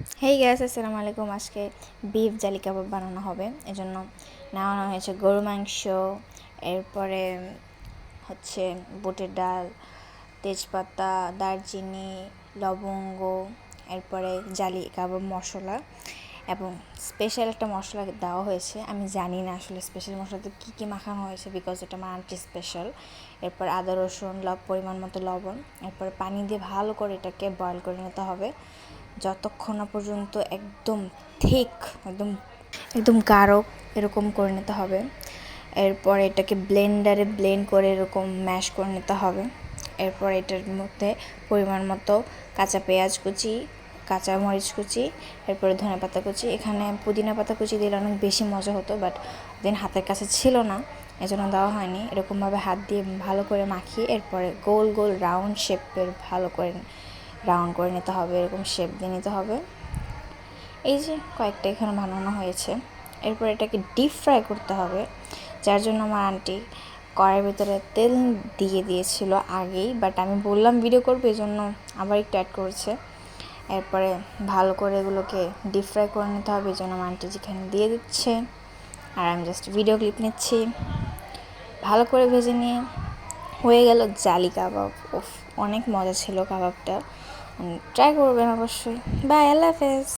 হেই gas, আসসালামু আলাইকুম। আজকে বিফ জালি কাবাব বানানো হবে, এজন্য নেওয়া হয়েছে গরু মাংস, এরপরে হচ্ছে বুটের ডাল, তেজপাতা, দারচিনি, লবঙ্গ, এরপরে জালি কাবাব মশলা এবং স্পেশাল একটা মশলা দেওয়া হয়েছে। আমি জানি না আসলে স্পেশাল মশলাতে কী কী মাখানো হয়েছে, বিকজ এটা আমার আন্টি স্পেশাল। এরপর আদা রসুন পরিমাণ মতো লবণ, এরপরে পানি দিয়ে ভালো করে এটাকে বয়ল করে নিতে হবে যতক্ষণ না পর্যন্ত একদম ঠিক, একদম একদম গাঢ় এরকম করে নিতে হবে। এরপর এটাকে ব্লেন্ডারে ব্লেন্ড করে এরকম ম্যাশ করে নিতে হবে। এরপর এটার মধ্যে পরিমাণ মতো কাঁচা পেঁয়াজ কুচি, কাঁচা মরিচ কুচি, এরপরে ধনেপাতা কুচি। এখানে পুদিনা পাতা কুচি দিলে অনেক বেশি মজা হতো, বাট দিন হাতের কাছে ছিল না, এজন্য দেওয়া হয়নি। এরকমভাবে হাত দিয়ে ভালো করে মাখিয়ে এরপরে গোল গোল রাউন্ড শেপের ভালো করে রাউন্ড করে নিতে হবে, এরকম শেপ দিয়ে নিতে হবে। এই যে কয়েকটা এখানে বানানো হয়েছে। এরপর এটাকে ডিপ ফ্রাই করতে হবে, যার জন্য আমার আন্টি কড়াইয়ের ভিতরে তেল দিয়ে দিয়েছিল আগেই, বাট আমি বললাম ভিডিও করবো, এই জন্য আবার একটু অ্যাড করেছে। এরপরে ভালো করে এগুলোকে ডিপ ফ্রাই করে নিতে হবে, এই জন্য আমার আন্টি যেখানে দিয়ে দিচ্ছে আর আমি জাস্ট ভিডিও ক্লিপ নিচ্ছি। ভালো করে ভেজে নিয়ে হয়ে গেল জালি কাবাব। অনেক মজা ছিল কাবাবটা, ট্রাই করবেন অবশ্যই। বাই, আল্লাহ হাফেজ।